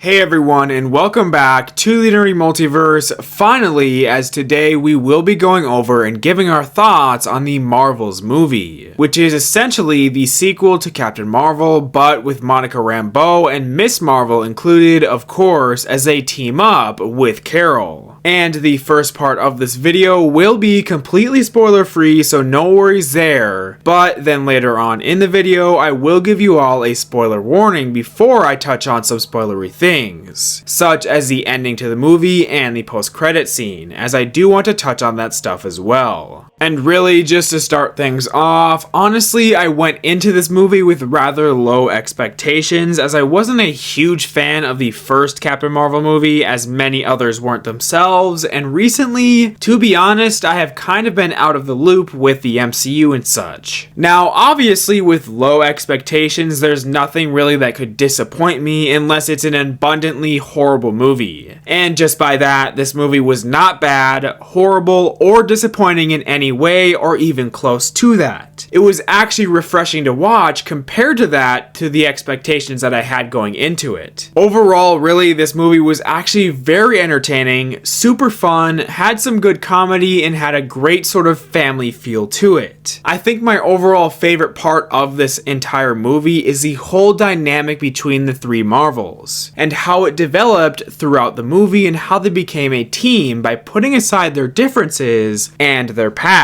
Hey everyone, and welcome back to the Nerdy Multiverse, finally, as today we will be going over and giving our thoughts on the Marvels movie, which is essentially the sequel to Captain Marvel, but with Monica Rambeau and Miss Marvel included, of course, as they team up with Carol. And the first part of this video will be completely spoiler free, so no worries there. But then later on in the video, I will give you all a spoiler warning before I touch on some spoilery things, such as the ending to the movie and the post-credit scene, as I do want to touch on that stuff as well. And really, just to start things off, honestly, I went into this movie with rather low expectations, as I wasn't a huge fan of the first Captain Marvel movie, as many others weren't themselves. And recently, to be honest, I have kind of been out of the loop with the MCU and such. Now, obviously, with low expectations, there's nothing really that could disappoint me unless it's an abundantly horrible movie. And just by that, this movie was not bad, horrible, or disappointing in any way, or even close to that. It was actually refreshing to watch compared to the expectations that I had going into it. Overall, really, this movie was actually very entertaining, super fun, had some good comedy, and had a great sort of family feel to it. I think my overall favorite part of this entire movie is the whole dynamic between the three Marvels, and how it developed throughout the movie and how they became a team by putting aside their differences and their past.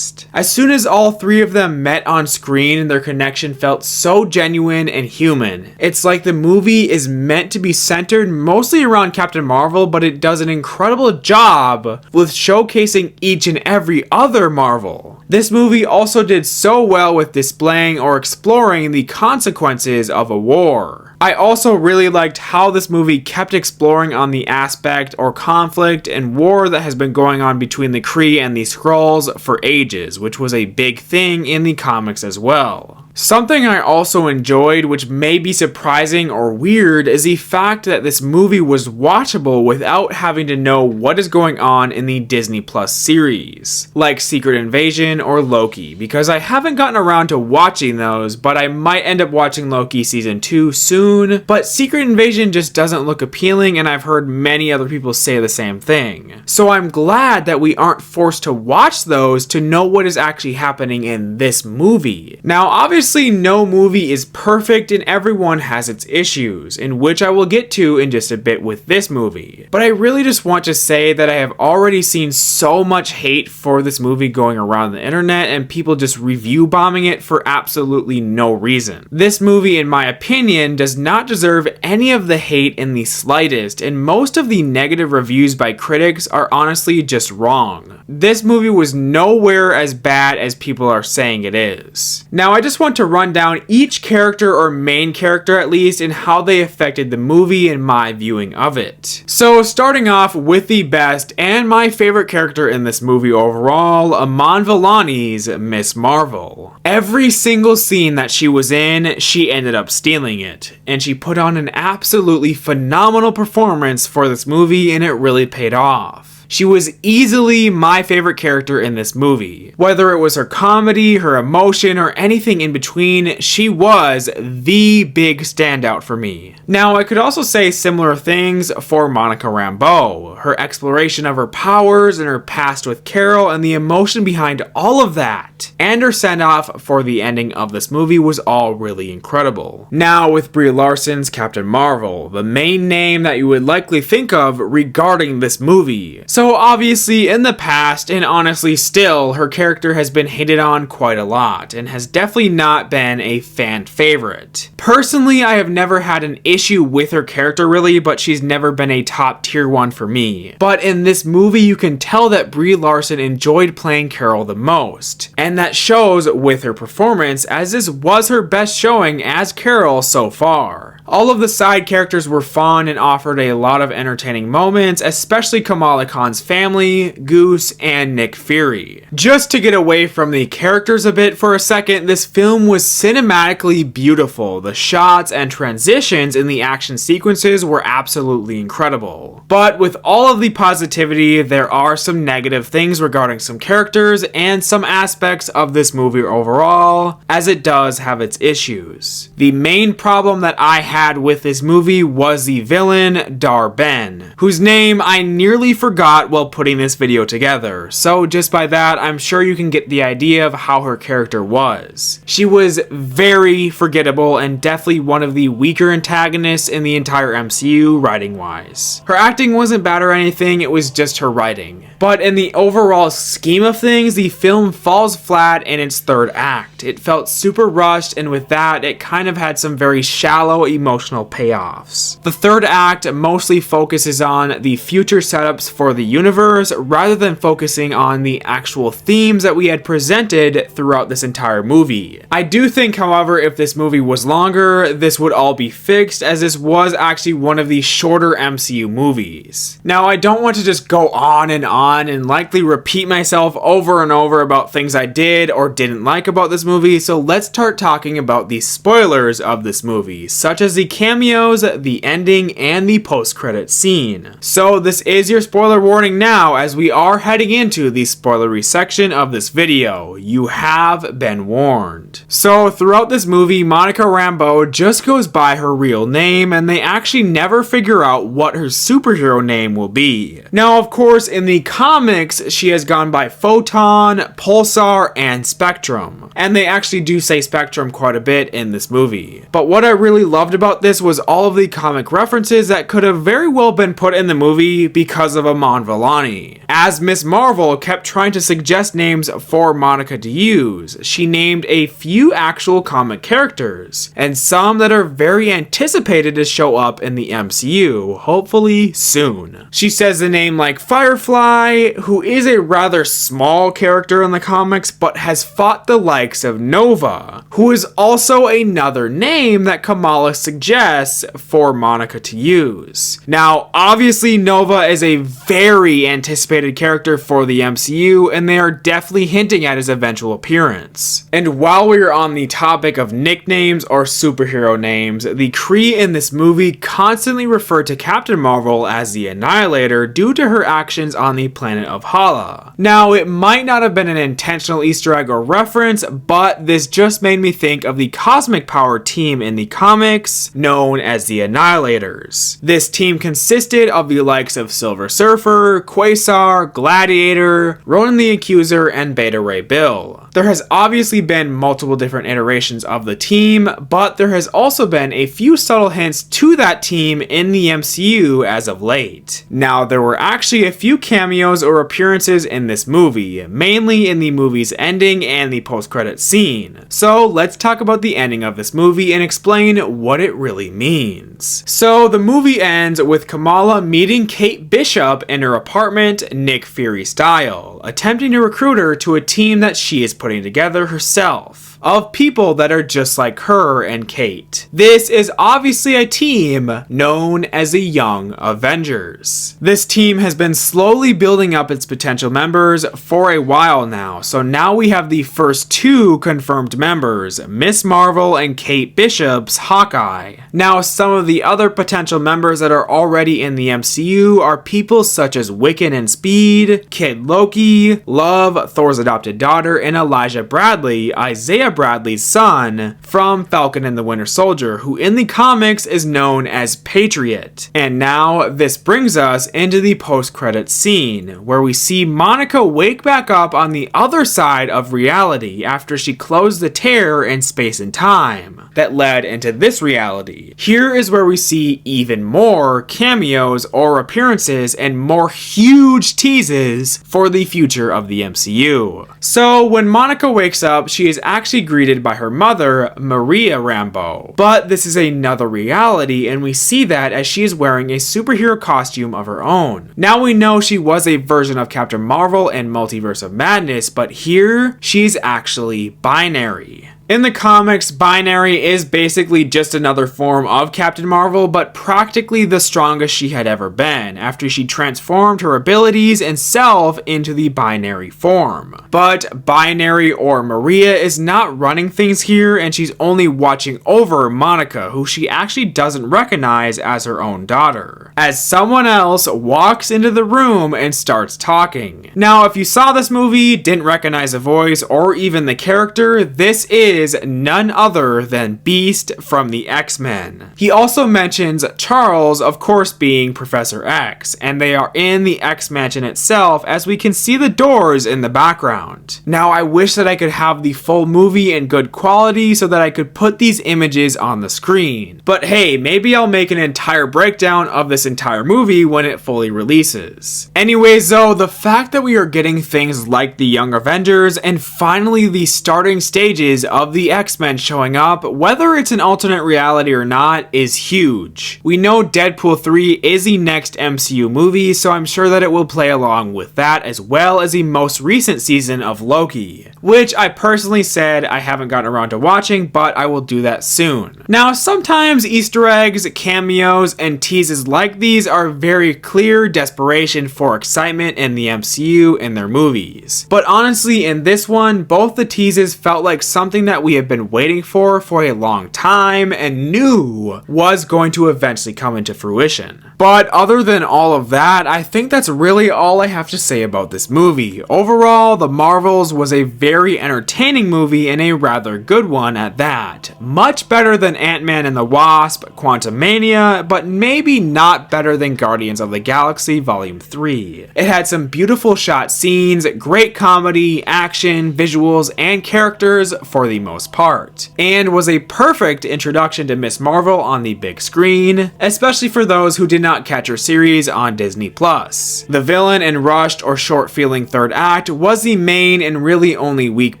As soon as all three of them met on screen, their connection felt so genuine and human. It's like the movie is meant to be centered mostly around Captain Marvel, but it does an incredible job with showcasing each and every other Marvel. This movie also did so well with displaying or exploring the consequences of a war. I also really liked how this movie kept exploring on the aspect or conflict and war that has been going on between the Kree and the Skrulls for ages, which was a big thing in the comics as well. Something I also enjoyed, which may be surprising or weird, is the fact that this movie was watchable without having to know what is going on in the Disney Plus series, like Secret Invasion or Loki, because I haven't gotten around to watching those, but I might end up watching Loki season 2 soon. But Secret Invasion just doesn't look appealing, and I've heard many other people say the same thing. So I'm glad that we aren't forced to watch those to know what is actually happening in this movie. Now, obviously, no movie is perfect and everyone has its issues, in which I will get to in just a bit with this movie. But I really just want to say that I have already seen so much hate for this movie going around the internet and people just review bombing it for absolutely no reason. This movie, in my opinion, does not deserve any of the hate in the slightest, and most of the negative reviews by critics are honestly just wrong. This movie was nowhere as bad as people are saying it is. Now, I just want to run down each character, or main character at least, and how they affected the movie and my viewing of it. So starting off with the best and my favorite character in this movie overall, Iman Vellani's Miss Marvel. Every single scene that she was in, she ended up stealing it, and she put on an absolutely phenomenal performance for this movie, and it really paid off. She was easily my favorite character in this movie. Whether it was her comedy, her emotion, or anything in between, she was the big standout for me. Now, I could also say similar things for Monica Rambeau. Her exploration of her powers and her past with Carol and the emotion behind all of that, and her send-off for the ending of this movie was all really incredible. Now, with Brie Larson's Captain Marvel, the main name that you would likely think of regarding this movie. So obviously in the past, and honestly still, her character has been hated on quite a lot and has definitely not been a fan favorite. Personally, I have never had an issue with her character really, but she's never been a top tier one for me. But in this movie, you can tell that Brie Larson enjoyed playing Carol the most, and that shows with her performance, as this was her best showing as Carol so far. All of the side characters were fun and offered a lot of entertaining moments, especially Kamala Khan Laurent's family, Goose, and Nick Fury. Just to get away from the characters a bit for a second, this film was cinematically beautiful. The shots and transitions in the action sequences were absolutely incredible. But with all of the positivity, there are some negative things regarding some characters and some aspects of this movie overall, as it does have its issues. The main problem that I had with this movie was the villain, Dar-Ben, whose name I nearly forgot while putting this video together, so just by that I'm sure you can get the idea of how her character was. She was very forgettable and definitely one of the weaker antagonists in the entire MCU writing-wise. Her acting wasn't bad or anything, it was just her writing. But in the overall scheme of things, the film falls flat in its third act. It felt super rushed, and with that, it kind of had some very shallow emotional payoffs. The third act mostly focuses on the future setups for the universe rather than focusing on the actual themes that we had presented throughout this entire movie. I do think, however, if this movie was longer, this would all be fixed, as this was actually one of the shorter MCU movies. Now, I don't want to just go on and likely repeat myself over and over about things I did or didn't like about this movie, so let's start talking about the spoilers of this movie, such as the cameos, the ending, and the post-credit scene. So this is your spoiler warning now, as we are heading into the spoilery section of this video. You have been warned. So throughout this movie, Monica Rambeau just goes by her real name, and they actually never figure out what her superhero name will be. Now, of course, in the comics, she has gone by Photon, Pulsar, and Spectrum. And they actually do say Spectrum quite a bit in this movie. But what I really loved about this was all of the comic references that could have very well been put in the movie because of Iman Vellani. As Ms. Marvel kept trying to suggest names for Monica to use, she named a few actual comic characters, and some that are very anticipated to show up in the MCU, hopefully soon. She says the name like Firefly, who is a rather small character in the comics but has fought the likes of Nova, who is also another name that Kamala suggests for Monica to use. Now, obviously Nova is a very anticipated character for the MCU, and they are definitely hinting at his eventual appearance. And while we are on the topic of nicknames or superhero names, the Kree in this movie constantly refer to Captain Marvel as the Annihilator due to her actions on the planet of Hala. Now, it might not have been an intentional Easter egg or reference, but this just made me think of the Cosmic Power team in the comics, known as the Annihilators. This team consisted of the likes of Silver Surfer, Quasar, Gladiator, Ronan the Accuser, and Beta Ray Bill. There has obviously been multiple different iterations of the team, but there has also been a few subtle hints to that team in the MCU as of late. Now, there were actually a few cameos or appearances in this movie, mainly in the movie's ending and the post-credit scene. So let's talk about the ending of this movie and explain what it really means. So the movie ends with Kamala meeting Kate Bishop in her apartment, Nick Fury style, attempting to recruit her to a team that she is putting together herself, of people that are just like her and Kate. This is obviously a team known as the Young Avengers. This team has been slowly building up its potential members for a while now, so now we have the first two confirmed members, Ms. Marvel and Kate Bishop's Hawkeye. Now, some of the other potential members that are already in the MCU are people such as Wiccan and Speed, Kid Loki, Love, Thor's adopted daughter, and Elijah Bradley, Isaiah Bradley's son, from Falcon and the Winter Soldier, who in the comics is known as Patriot. And now this brings us into the post-credits scene, where we see Monica wake back up on the other side of reality after she closed the tear in space and time that led into this reality. Here is where we see even more cameos or appearances and more huge teases for the future of the MCU. So when Monica wakes up, she is actually greeted by her mother, Maria Rambeau. But this is another reality, and we see that as she is wearing a superhero costume of her own. Now we know she was a version of Captain Marvel in Multiverse of Madness, but here she's actually binary. In the comics, Binary is basically just another form of Captain Marvel, but practically the strongest she had ever been, after she transformed her abilities and self into the Binary form. But Binary, or Maria, is not running things here, and she's only watching over Monica, who she actually doesn't recognize as her own daughter, as someone else walks into the room and starts talking. Now, if you saw this movie, didn't recognize the voice or even the character, this is none other than Beast from the X-Men. He also mentions Charles, of course, being Professor X, and they are in the X-Mansion itself, as we can see the doors in the background. Now, I wish that I could have the full movie in good quality so that I could put these images on the screen. But hey, maybe I'll make an entire breakdown of this entire movie when it fully releases. Anyways though, the fact that we are getting things like the Young Avengers and finally the starting stages of the X-Men showing up, whether it's an alternate reality or not, is huge. We know Deadpool 3 is the next MCU movie, so I'm sure that it will play along with that, as well as the most recent season of Loki, which I personally said I haven't gotten around to watching, but I will do that soon. Now, sometimes Easter eggs, cameos, and teases like these are very clear desperation for excitement in the MCU and their movies. But honestly, in this one, both the teases felt like something that we have been waiting for a long time and knew was going to eventually come into fruition. But other than all of that, I think that's really all I have to say about this movie. Overall, The Marvels was a very entertaining movie and a rather good one at that. Much better than Ant-Man and the Wasp, Quantumania, but maybe not better than Guardians of the Galaxy Volume 3. It had some beautiful shot scenes, great comedy, action, visuals, and characters for the most part, and was a perfect introduction to Miss Marvel on the big screen, especially for those who did not catch her series on Disney+. The villain and rushed or short-feeling third act was the main and really only weak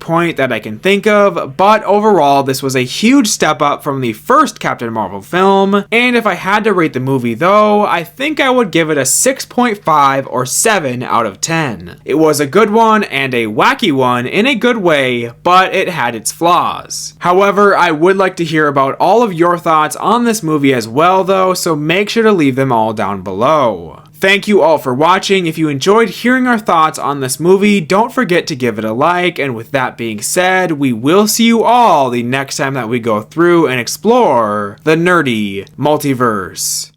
point that I can think of, but overall this was a huge step up from the first Captain Marvel film, and if I had to rate the movie though, I think I would give it a 6.5 or 7 out of 10. It was a good one and a wacky one in a good way, but it had its flaws. However, I would like to hear about all of your thoughts on this movie as well though, so make sure to leave them all down below. Thank you all for watching. If you enjoyed hearing our thoughts on this movie, don't forget to give it a like, and with that being said, we will see you all the next time that we go through and explore the nerdy multiverse.